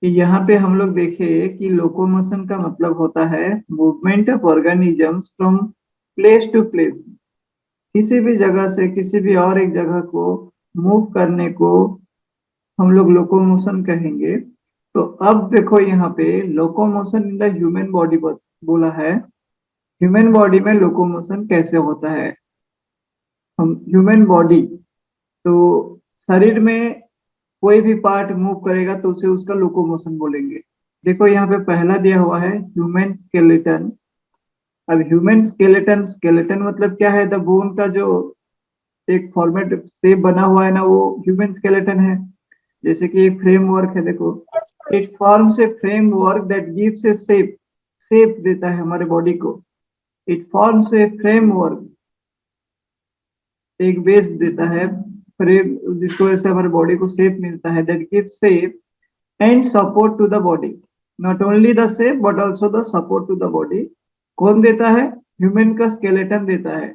कि यहाँ पे हम लोग देखे कि लोकोमोशन का मतलब होता है movement of organisms from place to place. किसी भी जगह से किसी भी और एक जगह को मूव करने को हम लोग लोकोमोशन कहेंगे। तो अब देखो यहाँ पे locomotion in the human body बोला है। ह्यूमन बॉडी में लोकोमोशन कैसे होता है? हम ह्यूमन बॉडी, तो शरीर में कोई भी पार्ट मूव करेगा तो उसे उसका लोकोमोशन बोलेंगे। देखो यहाँ पे पहला दिया हुआ है ह्यूमन स्केलेटन। अब ह्यूमन स्केलेटन, स्केलेटन मतलब क्या है? द बोन का जो एक फॉर्मेट शेप बना हुआ है ना, वो ह्यूमन स्केलेटन है। जैसे कि एक फ्रेमवर्क है, देखो, it forms a framework that gives A shape. Shape देता है हमारे बॉडी को। इट फॉर्म्स ए फ्रेमवर्क, एक बेस देता है, फ्रेम, जिसको वजह से हमारे बॉडी को शेप मिलता है। That gives shape and support to the body. Not only the shape but also the support to the body. कौन देता है? ह्यूमन का स्केलेटन देता है।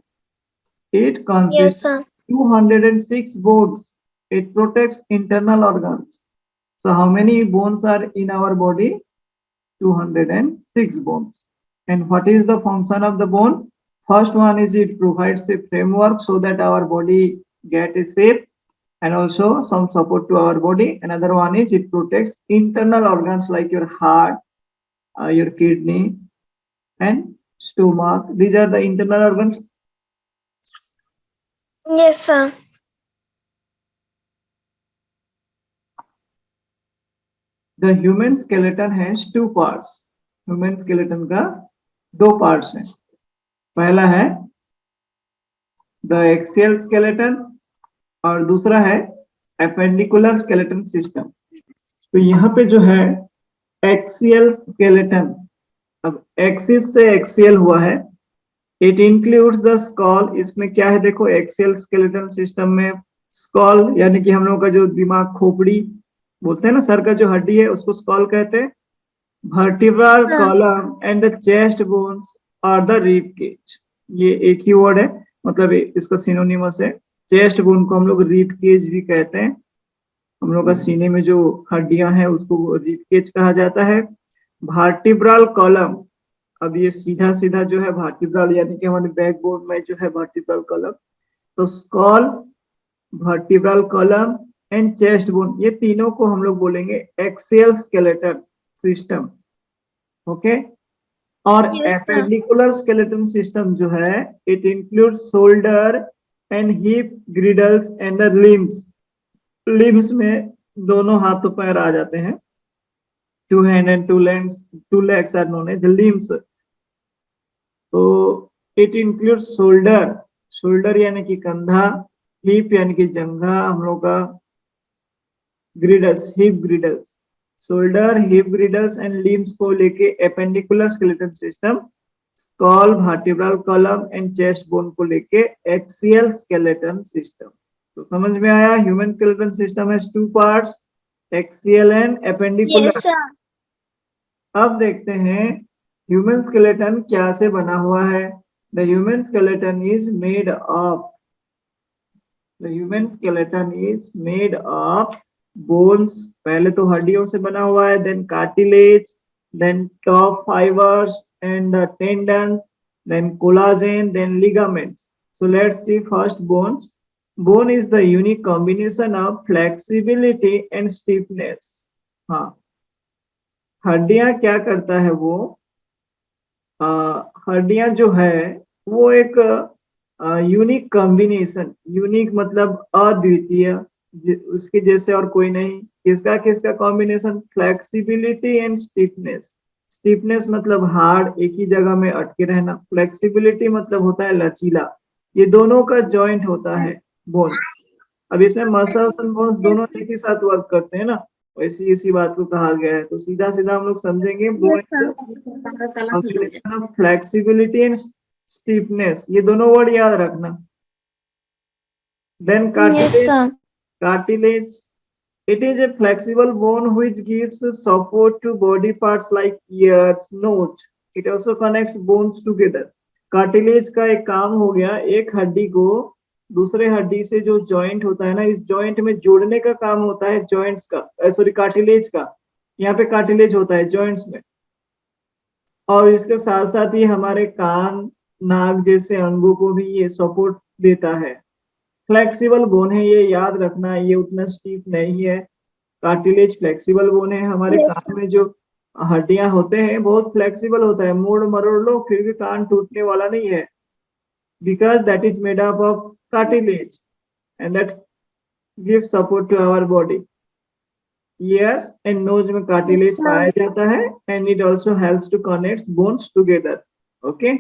It Yes, consist sir. 206 bones. It protects internal organs. So how many bones are in our body? 206 bones. And what is the function of the bone? First one is it provides a framework so that our body get a shape and also some support to our body. Another one is it protects internal organs like your heart, your kidney, and stomach. These are the internal organs. Yes, sir. The human skeleton has two parts. Human skeleton का दो parts हैं। पहला है the axial skeleton और दूसरा है appendicular skeleton system। तो यहाँ पे जो है axial skeleton, अब एक्सिस से एक्सियल हुआ है। It includes the skull. इसमें क्या है? देखो, एक्सियल स्केलेटन सिस्टम में स्कॉल यानी कि हम लोगों का जो दिमाग, खोपड़ी बोलते हैं ना, सर का जो हड्डी है उसको स्कॉल कहते हैं। Vertebral Sir. Column and the chest bones और द रिब केज। ये एक ही वर्ड है, मतलब इसका सिनोनिमस है। चेस्ट बोन को हम लोग रिब केज भी कहते हैं। हम लोग का सीने में जो हड्डियां हैं उसको रिब केज कहा जाता है। वर्टिब्रल कॉलम, अब ये सीधा सीधा जो है वर्टिब्रल यानी कि हमारे बैकबोन में जो है वर्टिब्रल कॉलम। तो skull, vertebral column and chest bone, ये तीनों को हम लोग बोलेंगे एक्सियल स्केलेटन सिस्टम। ओके। और Yes, sir. Appendicular skeleton system जो है, it include shoulder and hip, girdles and the limbs. Limbs में दोनों हाथों पैर आ जाते हैं। Two hand and two legs are known as limbs. तो इट इंक्लूड शोल्डर, शोल्डर यानी कि कंधा, हिप यानी कि जंघा हम लोग का, girdles, hip girdles, shoulder, hip girdles and limbs को लेके appendicular skeleton system, skull, vertebral column and chest bone को लेके एक्सियल स्केलेटन सिस्टम। तो समझ में आया? Human skeleton system has two parts, axial and appendicular. Yes, sir. अब देखते हैं ह्यूमन स्केलेटन क्या से बना हुआ है। The human skeleton is made of, the human skeleton is made of bones. पहले तो हड्डियों से बना हुआ है, then cartilage, then tough fibres and the tendons, then collagen, then ligaments. So let's see first bones. Bone is the unique combination of flexibility and stiffness. हाँ, हड्डियां क्या करता है वो, हड्डियां जो है वो एक यूनिक कॉम्बिनेशन, यूनिक मतलब अद्वितीय, उसके जैसे और कोई नहीं। किसका किसका combination? Flexibility and stiffness. Stiffness मतलब हार्ड, एक ही जगह में अटके रहना। फ्लेक्सिबिलिटी मतलब होता है लचीला। ये दोनों का जॉइंट होता है बोन। अब इसमें मसल्स एंड बोन्स दोनों एक ही साथ वर्क करते हैं ना, वैसी इसी बात को कहा गया है। तो सीधा सीधा हम लोग समझेंगे, Yes, bone combination of flexibility and stiffness, ये दोनों वर्ड याद रखना। Then sir. Yes, cartilage, sir. cartilage, it is a flexible bone which gives support to body parts like ears, nose. It also connects bones together. Cartilage का एक काम हो गया, एक हड्डी को दूसरे हड्डी से जो जॉइंट होता है ना, इस जॉइंट में जोड़ने का काम होता है जॉइंट्स का, सॉरी कार्टिलेज का। यहाँ पे कार्टिलेज होता है जॉइंट्स में, और इसके साथ साथ ही हमारे कान, नाक जैसे अंगों को भी ये सपोर्ट देता है। फ्लेक्सिबल बोन है, ये याद रखना, ये उतना स्टीफ नहीं है। कार्टिलेज फ्लेक्सिबल बोन है। हमारे Yes, कान में जो हड्डियां होते हैं बहुत फ्लेक्सिबल होता है, मोड़ मरोड़ लो फिर भी कान टूटने वाला नहीं है, because that is made up of cartilage and that give support to our body. Ears and nose में yes, कार्टिलेज sir. पाया जाता है and it also helps to connect bones together. Okay,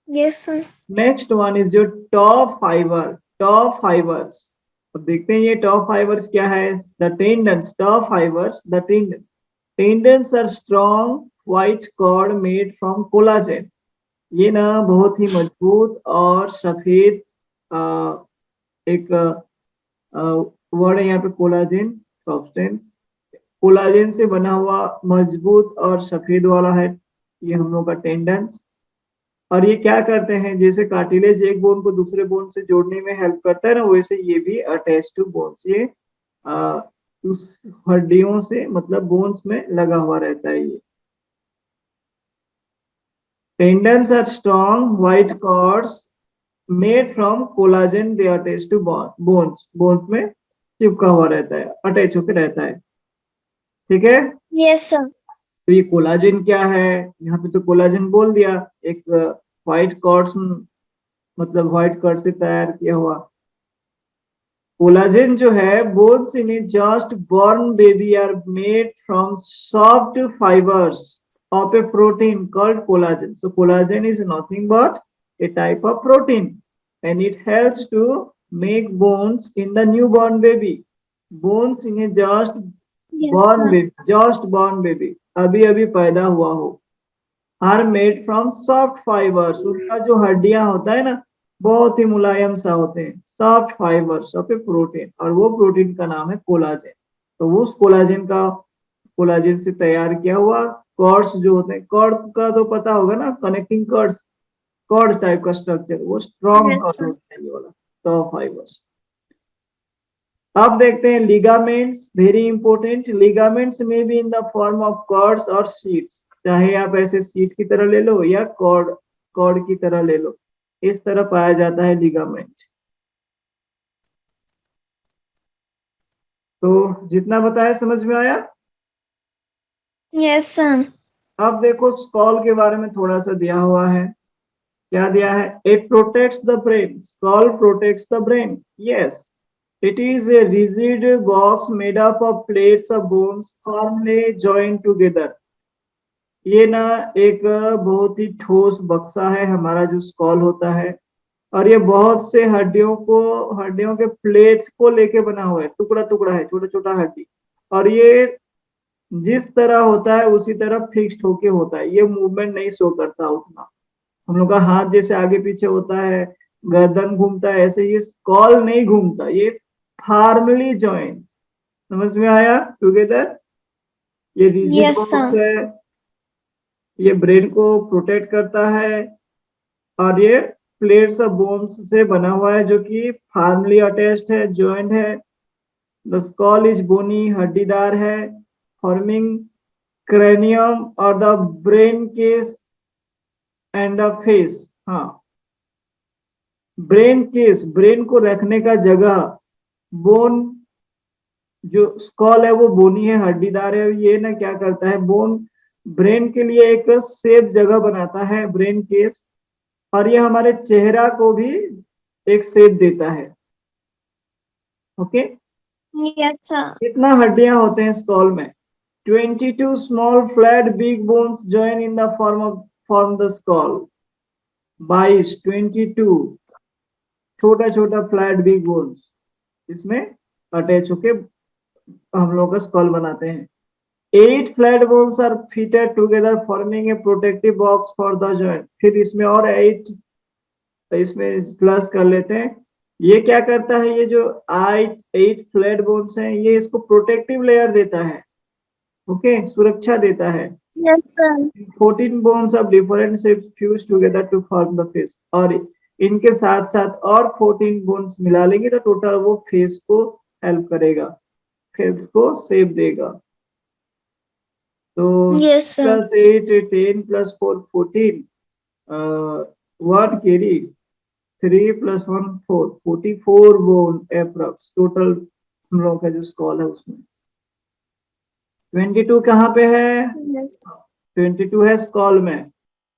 Yes, sir. Next one is your tough fibre. Tough fibres, अब देखते हैं ये tough fibres क्या है। The tendons, tough fibres, the tendons. Tendons are strong white cord made from collagen. ये ना बहुत ही मजबूत और सफेद एक वर्ड है यहाँ पे, कोलाजेन सब्सटेंस। कोलाजेन से बना हुआ मजबूत और सफेद वाला है ये हम लोग का टेंडन्स। और ये क्या करते हैं, जैसे कार्टिलेज एक बोन को दूसरे बोन से जोड़ने में हेल्प करता है ना, वैसे ये भी अटैच टू बोन्स, ये आ, उस हड्डियों से मतलब बोन्स में लगा हुआ रहता है ये। Tendons are strong white cords made from collagen, they attach to bones, bones में चिपका हुआ रहता है, अटैच होकर रहता है। ठीक है, Yes, sir. तो ये कोलाजेन क्या है, यहाँ पे तो कोलाजेन बोल दिया, एक व्हाइट कॉर्ड्स, मतलब व्हाइट कॉर्ड से तैयार किया हुआ कोलाजेन जो है, bones in a just born baby are made from soft fibres of a protein called collagen. So collagen is nothing but a type of protein and it helps to make bones in the newborn baby. Bones in a just Yes, born sir. baby, just born baby, अभी अभी पैदा हुआ हो, are made from soft fibres. उनका जो हड्डियां होता है ना बहुत ही मुलायम सा होते हैं, soft fibres of A protein, और वो प्रोटीन का नाम है कोलाजेन। तो वो उस कोलाजेन का, कोलाजेन से तैयार किया हुआ कॉर्ड्स जो होते हैं, कॉर्ड का तो पता होगा ना, कनेक्टिंग कॉर्ड्स, कॉर्ड टाइप का स्ट्रक्चर, वो स्ट्रॉन्ग Yes, कॉर्ड sir. होता है ये वाला, तो फाइबर्स। अब देखते हैं लिगामेंट्स, वेरी इंपॉर्टेंट। लिगामेंट्स में भी in the form of cords और शीट्स, चाहे आप ऐसे शीट की तरह ले लो या कॉर्ड, कॉर्ड की तरह ले लो, इस तरह पाया जाता है लिगामेंट। तो जितना बताया समझ में आया। Yes, sir. अब देखो स्कॉल के बारे में थोड़ा सा दिया हुआ है, क्या दिया है, it protects the brain, skull protects the brain, yes. It is a rigid box made up of plates of bones firmly joined together. ये ना एक बहुत ही ठोस बक्सा है हमारा जो स्कॉल होता है, और ये बहुत से हड्डियों को, हड्डियों के प्लेट्स को लेके बना हुआ है, टुकड़ा टुकड़ा है, छोटा छोटा हड्डी, और ये जिस तरह होता है उसी तरह फिक्स्ड होके होता है, ये मूवमेंट नहीं शो करता उतना। हम लोग का हाथ जैसे आगे पीछे होता है, गर्दन घूमता है, ऐसे ये स्कॉल नहीं घूमता, ये फार्मली जॉइंट। समझ में आया, टुगेदर। ये रिजिड Yes, बॉक्स sir. है, ये ब्रेन को प्रोटेक्ट करता है, और ये प्लेट्स ऑफ बोन्स से बना हुआ है जो कि फार्मली अटैच्ड है, जॉइंट है। द स्कॉल इज बोनी, हड्डीदार है, फॉर्मिंग क्रेनियम और the brain case and the face. हाँ, ब्रेन केस, ब्रेन को रखने का जगह, बोन, जो स्कॉल है वो बोनी है, हड्डीदार है, ये ना क्या करता है, बोन ब्रेन के लिए एक सेफ जगह बनाता है, ब्रेन केस, और ये हमारे चेहरा को भी एक शेप देता है। Okay, Yes, sir. कितना हड्डियां होते हैं स्कॉल में, 22 small flat big bones join in the form the skull. 22, 22 छोटा छोटा फ्लैट बिग बोन्स इसमें अटैच होके हम लोग का स्कॉल बनाते हैं। 8 flat bones are fitted together forming a protective box for the joint। फिर इसमें और 8, इसमें प्लस कर लेते हैं। ये क्या करता है, ये जो 8 फ्लैट बोन्स हैं ये इसको प्रोटेक्टिव लेयर देता है, ओके, सुरक्षा देता है। Yes, sir. 14 bones of different shapes fused together to form the face। और इनके साथ साथ और 14 बोन्स मिला लेंगे तो टोटल वो फेस को हेल्प करेगा, फेस को शेप देगा। तो Yes, sir. plus 8 10 plus 4 14 what carry 3 plus 1 4 44 bone approx total हम लोगों का जो स्कॉल है उसमें 22 कहाँ पे है? Yes, 22 है स्कॉल में।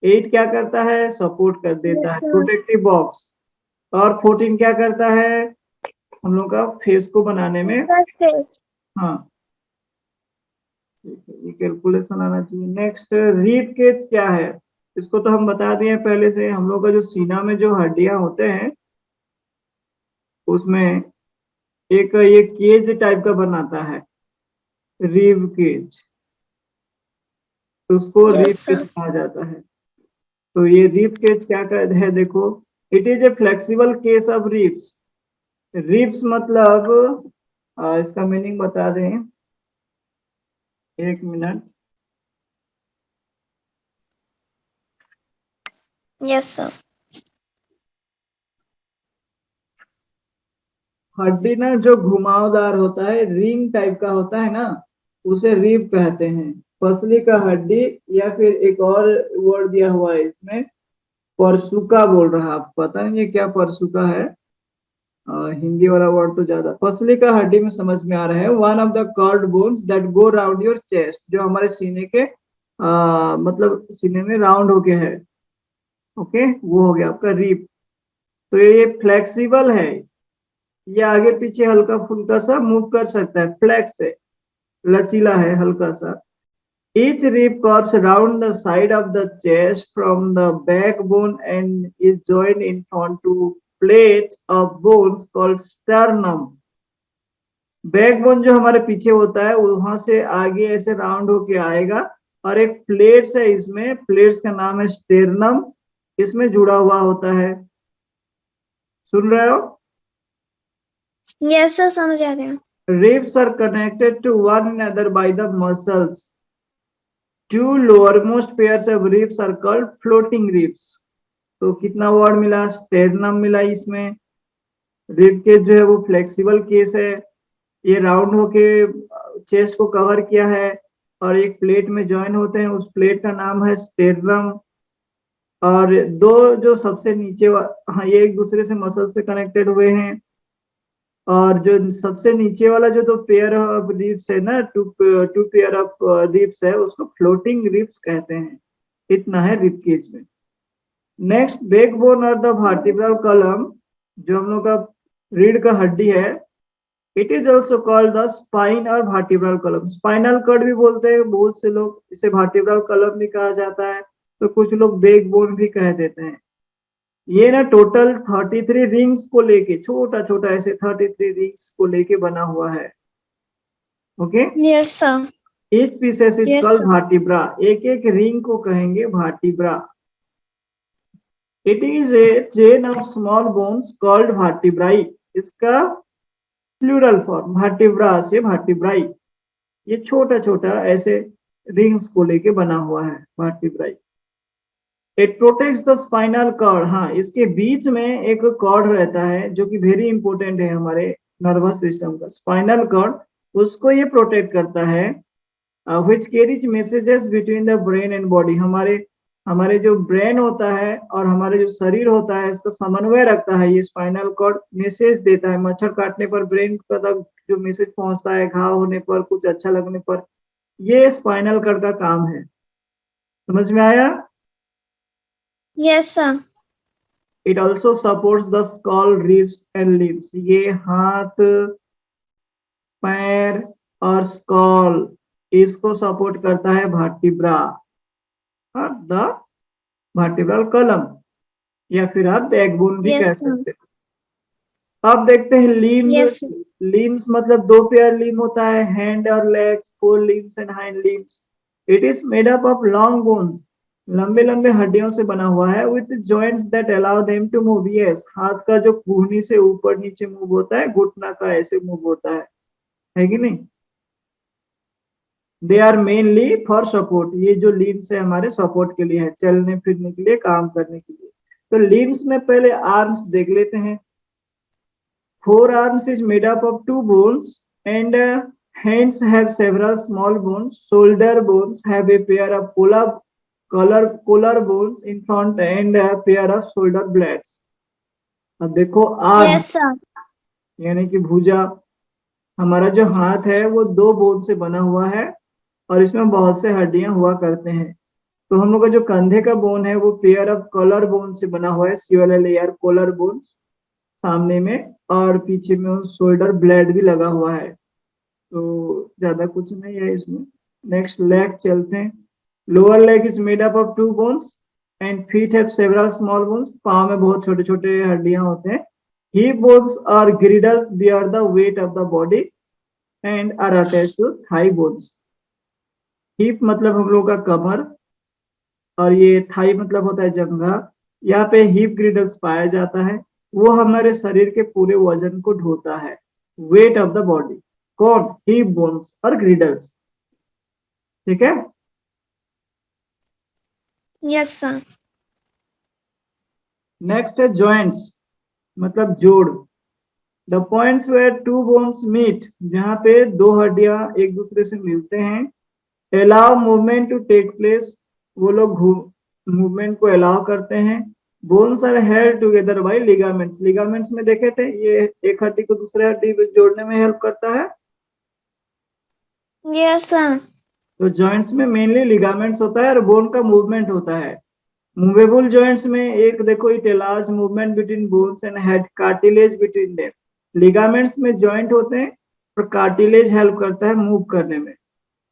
8 क्या करता है? सपोर्ट कर देता yes, है, sir. Protective box. और 14 क्या करता है? हम लोग का फेस को बनाने में, Surface. हाँ ठीक है, ये कैलकुलेशन आना चाहिए। नेक्स्ट रीब केज क्या है? इसको तो हम बता दिए पहले से। हम लोग का जो सीना में जो हड्डियां होते हैं उसमें एक ये केज टाइप का बनाता है, रीब केज, तो उसको रीब Yes, केज sir. कहा जाता है। तो ये रीब केज क्या कर है देखो, it is A flexible case of ribs. Ribs मतलब इसका मीनिंग बता दें, एक मिनट। Yes, sir. हड्डी ना जो घुमावदार होता है, रिंग टाइप का होता है ना, उसे रिब कहते हैं। पसली का हड्डी, या फिर एक और वर्ड दिया हुआ है इसमें, परसुका बोल रहा है। आप पता नहीं ये क्या परसुका है, हिंदी वाला वर्ड तो ज्यादा। पसली का हड्डी में समझ में आ रहा है, one of the curved bones that go round your chest, जो हमारे सीने के मतलब सीने में राउंड होके है, ओके, वो हो गया आपका रिब। तो ये फ्लेक्सिबल है, ये आगे पीछे हल्का फुल्का सा मूव कर सकता है, फ्लेक्स है, लचीला है हल्का सा। Each rib curves round the side of the chest from the backbone and is joined in onto plate of bones called sternum. Backbone जो हमारे पीछे होता है वहां से आगे ऐसे राउंड होके आएगा, और एक प्लेट्स है इसमें, प्लेट्स का नाम है स्टेरनम, इसमें जुड़ा हुआ होता है। सुन रहे हो? Yes, sir. समझ आ गया. Ribs are connected to one another by the muscles. Two lowermost pairs of ribs are called floating ribs. तो कितना वर्ड मिला? स्टेरनम मिला इसमें। रिब केज जो है वो फ्लेक्सिबल केस है, ये राउंड होके चेस्ट को कवर किया है, और एक प्लेट में ज्वाइन होते हैं, उस प्लेट का नाम है स्टेरनम। और दो जो सबसे नीचे हाँ, ये एक दूसरे से मसल से कनेक्टेड हुए हैं। और जो सबसे नीचे वाला जो दो पेयर ऑफ रिब्स है ना, टू पेयर ऑफ रिब्स है, उसको फ्लोटिंग रिब्स कहते हैं। इतना है रिब केज में। नेक्स्ट बैकबोन और द वर्टिब्रल कॉलम, जो हम लोग का रीढ़ का हड्डी है, it is also called the spine और वर्टिब्रल कॉलम। स्पाइनल कॉर्ड भी बोलते हैं बहुत से लोग, इसे वर्टिब्रल कॉलम भी कहा जाता है, तो कुछ लोग बैकबोन भी कह देते हैं। ये ना टोटल 33 रिंग्स को लेके, छोटा छोटा ऐसे 33 रिंग्स को लेके बना हुआ है, okay. Yes, sir. Each pieces is Yes, called sir. Vertebra, एक एक रिंग को कहेंगे vertebra. It is a chain of small bones called vertebrae, इसका प्लूरल फॉर्म वर्टिब्रा से वर्टिब्राई। ये छोटा छोटा ऐसे रिंग्स को लेके बना हुआ है vertebrae. It protects the spinal cord, हाँ इसके बीच में एक कॉर्ड रहता है जो कि वेरी इंपॉर्टेंट है हमारे नर्वस सिस्टम का, स्पाइनल कॉर्ड, उसको ये प्रोटेक्ट करता है। Which carries messages between the brain and body, हमारे हमारे जो ब्रेन होता है और हमारे जो शरीर होता है इसका समन्वय रखता है। ये स्पाइनल कॉर्ड मैसेज देता है, मच्छर काटने पर ब्रेन तक जो मैसेज पहुंचता है, घाव होने पर, कुछ अच्छा लगने पर, ये स्पाइनल कॉर्ड का काम है। समझ में आया? Yes, sir. It also supports the skull, ribs and limbs, ये हाथ, पैर और स्कॉल, इसको सपोर्ट करता है वर्टिब्रा, द वर्टिब्रल कॉलम, या फिर आप बैकबोन भी Yes, कह sir. सकते हो। अब देखते हैं लिम्स। Yes, sir. लिम्स मतलब दो पेयर लिम होता है, हैंड और legs, fore limbs and hind limbs. It is made up of long bones, लंबे लंबे हड्डियों से बना हुआ है, with joints that allow them to move. Yes, हाथ का जो कूहनी से ऊपर नीचे मूव होता है, घुटना का ऐसे मूव होता है कि नहीं? They are mainly for support, ये जो लिम्स है हमारे सपोर्ट के लिए है, चलने फिरने के लिए, काम करने के लिए। तो लिम्स में पहले आर्म्स देख लेते हैं। Forearms is made up of two bones and Hands have several small bones. Shoulder bones have a pair of collar bones in front and a pair of shoulder blades. अब देखो arm Yes, sir. यानी कि भुजा, हमारा जो हाथ है वो 2 बोन से बना हुआ है और इसमें बहुत से हड्डियां हुआ करते हैं। तो हम लोग का जो कंधे का बोन है वो पेयर ऑफ कॉलर बोन से बना हुआ है, COLLAR कॉलर बोन सामने में, और पीछे में शोल्डर ब्लेड भी लगा हुआ है। तो ज्यादा कुछ नहीं है इसमें। नेक्स्ट लेग चलते हैं। Lower leg is made up of 2 bones and feet have several small bones. पाँव में बहुत छोटे छोटे हड्डियां होते हैं। हिप बोन्स और girdles bear the weight of the body and are attached to thigh bones. Hip मतलब हम लोग का कमर, और ये थाई मतलब होता है जंघा। यहाँ पे हिप ग्रिडल्स पाया जाता है, वो हमारे शरीर के पूरे वजन को ढोता है, वेट ऑफ द बॉडी। कौन? हिप बोन्स और ग्रिडल्स। ठीक है। Yes, sir. नेक्स्ट है जॉइंट्स, मतलब जोड़। The points where 2 bones meet, जहां पे 2 हड्डियां एक दूसरे से मिलते हैं। Allow movement to take place, वो लोग मूवमेंट को अलाउ करते हैं। Bones are held together by ligaments. Ligaments में देखे थे, ये एक हड्डी को दूसरे हड्डी को जोड़ने में हेल्प करता है। Yes, sir. तो जॉइंट्स में मेनली लिगामेंट्स होता है और बोन का मूवमेंट होता है। मूवेबल जॉइंट्स में एक देखो, it allows movement between bones and head cartilage between them. Ligaments में जॉइंट होते हैं और कार्टिलेज हेल्प करता है मूव करने में।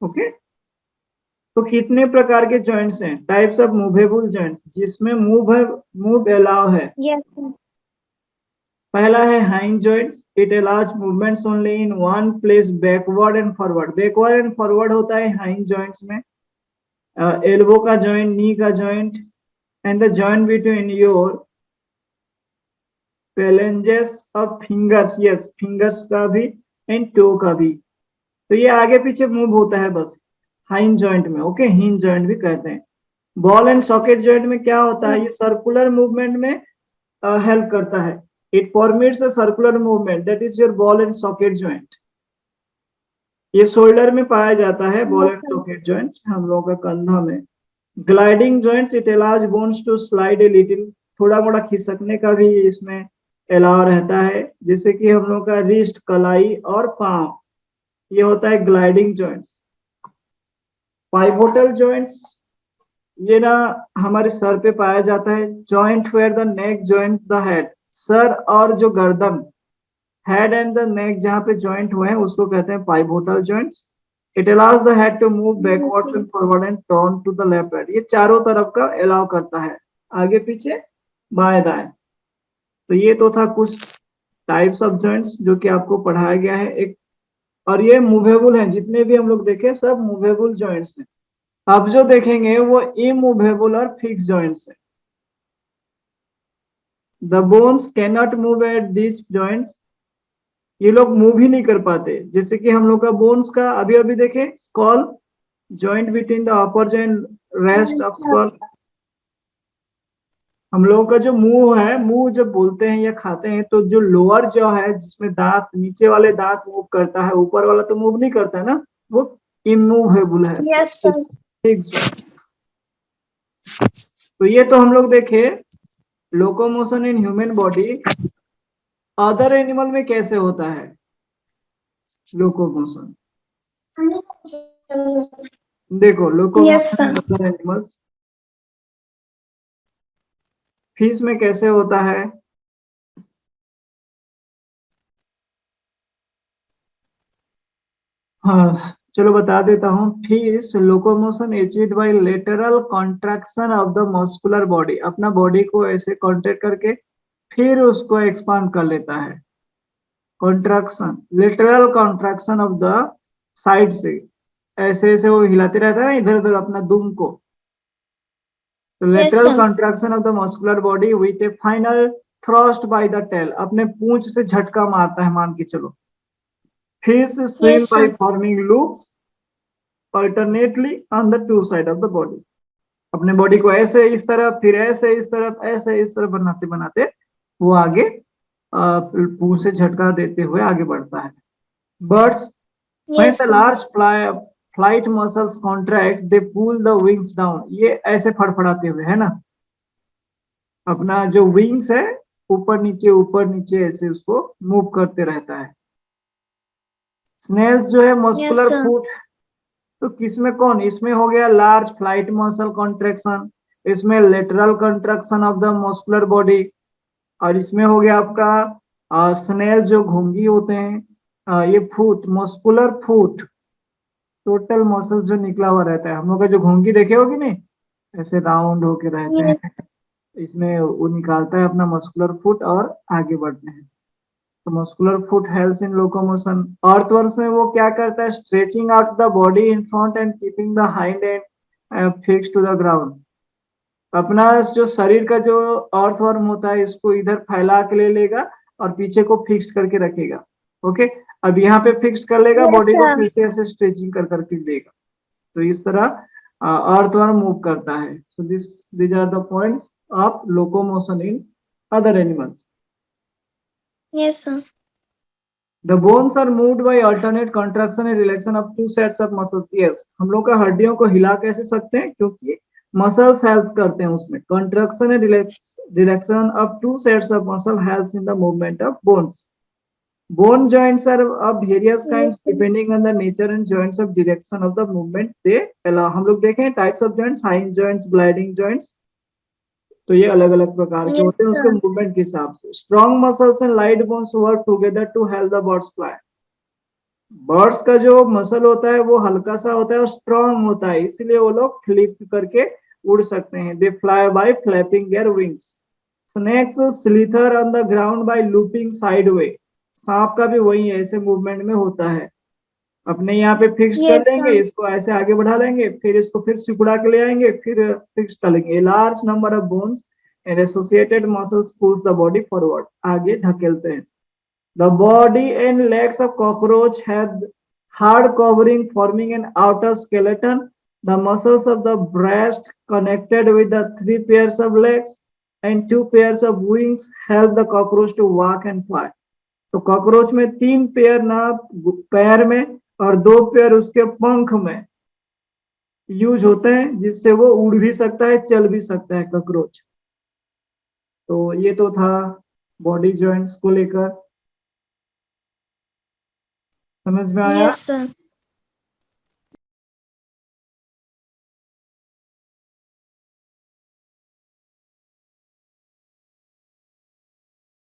ओके। तो कितने प्रकार के जॉइंट्स हैं? टाइप्स ऑफ मूवेबल जॉइंट्स, जिसमें मूव अलाउ है। Yes, sir. पहला है hind joints. It allows movements only in one place backward and forward. Backward and forward होता है हाइंड जॉइंट्स में। एल्बो का जॉइंट, नी का joint and the joint between your phalanges of fingers, yes fingers का भी and to का भी। तो ये आगे पीछे मूव होता है बस हाइंड जॉइंट में। ओके, हिंज जॉइंट भी कहते हैं। बॉल एंड सॉकेट जॉइंट में क्या होता है? ये सर्कुलर मूवमेंट में हेल्प करता है। It permits a circular movement, that is your ball and socket joint. ये शोल्डर में पाया जाता है, ball and Yes, sir. Socket joint हम लोगों का कंधा में। Gliding joints, it allows bones to slide a little. थोड़ा मोड़ा खिसकने का भी इसमें अलाउ रहता है, जैसे कि हम लोग का रिस्ट, कलाई और पांव, ये होता है ग्लाइडिंग जॉइंट्स। पाइवोटल जॉइंट्स, ये ना हमारे सर पे पाया जाता है। Joint where the neck joints the head, सर और जो गर्दन, हेड एंड द नेक जहाँ पे जॉइंट हुए हैं उसको कहते हैं pivotal joints. It allows the head to move backwards and forward and turn to the left right. ये चारों तरफ का अलाउ करता है, आगे पीछे बाएं दाएं। तो ये तो था कुछ टाइप्स ऑफ जॉइंट्स जो कि आपको पढ़ाया गया है। एक और ये मूवेबल हैं, जितने भी हम लोग देखे सब मूवेबल जॉइंट्स हैं। अब जो देखेंगे वो इमूवेबल और फिक्स जॉइंट्स हैं। The bones can not move at this joints, ये लोग मूव ही नहीं कर पाते। जैसे कि हम लोग का बोन्स का अभी अभी देखे, skull joint between the upper joint rest of skull. हम लोगों का जो मुंह है, मुंह जब बोलते हैं या खाते हैं तो जो लोअर जॉ है जिसमें दांत, नीचे वाले दांत मूव करता है, ऊपर वाला तो मूव नहीं करता है ना, वो इमूवेबल है। Yes, sir. ठीक। तो ये तो हम लोग देखे locomotion in human body. Other animal में कैसे होता है लोकोमोशन? देखो Yes, लोकोमोशन sir. इन अदर एनिमल्स, फिश में कैसे होता है? हाँ चलो बता देता हूँ। Fish locomotion achieved by lateral contraction of the muscular body, अपना बॉडी को ऐसे कॉन्ट्रैक्ट करके फिर उसको एक्सपांड कर लेता है। Contraction, lateral contraction of the side से, ऐसे ऐसे वो हिलाते रहता है ना इधर उधर अपना दुम को। तो Yes, lateral sir. Contraction of the muscular body with a final thrust by the tail, अपने पूंछ से झटका मारता है मान के चलो। Fish swim Yes, by sir. Forming loops alternately on the two side of the body, अपने बॉडी को ऐसे इस तरफ, फिर ऐसे इस तरफ, ऐसे इस तरफ बनाते बनाते वो आगे पूंछ से झटका देते हुए आगे बढ़ता है। Birds When Yes, the sir. large flight muscles contract, they pull the wings down. ये ऐसे फड़फड़ाते हुए है ना, अपना जो विंग्स है ऊपर नीचे ऐसे उसको मूव करते रहता है। स्नेल्स जो है Yes, मस्कुलर sir. फूट, तो किसमें कौन, इसमें हो गया लार्ज फ्लाइट मसल कॉन्ट्रेक्शन, इसमें lateral construction of the muscular body, और इसमें हो गया आपका स्नेल जो घोंगी होते हैं, ये foot muscular foot, total muscles जो निकला हुआ रहता है, हम लोग का जो घोंगी देखे होगी नहीं, ऐसे राउंड होके रहते Yes, हैं, इसमें वो निकालता है अपना मस्कुलर फुट और आगे बढ़ते हैं। तो muscular foot helps in locomotion. Earthworms में वो क्या करता है, stretching out the body in front end keeping the hind and fix to the ground. अपना जो शरीर का जो अर्थवर्म होता है इसको इधर फैला के ले लेगा और पीछे को फिक्स करके रखेगा। ओके, अब यहाँ पे फिक्स कर लेगा, yes, बॉडी को sir. फिर से ऐसे स्ट्रेचिंग कर करके देगा। तो इस तरह अर्थवर्म मूव करता है। So these are the points of locomotion in other animals. Yes, sir. The bones are moved by alternate contraction and relaxation of two sets of muscles. Yes, हम लोग का हड्डियों को हिला कैसे सकते हैं, क्योंकि मसल्स हेल्प करते हैं उसमें। Construction and relaxation of two sets of muscle helps in the movement of bones. Bone joints are of various Yes, kinds sir. depending on the nature and joints of direction of the movement they allow. हम लोग देखें types of joints, hinge joints, gliding joints, तो ये अलग अलग प्रकार के Yes, होते हैं उसके sir. मूवमेंट के हिसाब से। Strong muscles and light bones work together to help the birds fly. Birds का जो मसल होता है वो हल्का सा होता है और स्ट्रॉन्ग होता है, इसलिए वो लोग फ्लिप करके उड़ सकते हैं। They fly by flapping their wings. Snakes slither on the ground by looping sideway. सांप का भी वही ऐसे मूवमेंट में होता है, अपने यहाँ पे फिक्स कर Yes, लेंगे, sir. इसको ऐसे आगे बढ़ा लेंगे, फिर इसको फिर सिकुड़ा के ले आएंगे, फिर फिक्स कर लेंगे। Large number of bones and associated muscles push the body forward, आगे धकेलते हैं। The body and legs of cockroach have hard covering forming an outer skeleton. The muscles of the breast connected with the 3 pairs of legs and 2 pairs of wings help the cockroach to walk and fly. तो cockroach में 3 pair ना पैर में और 2 pair उसके पंख में use होते हैं, जिससे वो उड़ भी सकता है, चल भी सकता है कॉकरोच। तो ये तो था बॉडी जॉइंट्स को लेकर, समझ में आया? Yes, sir.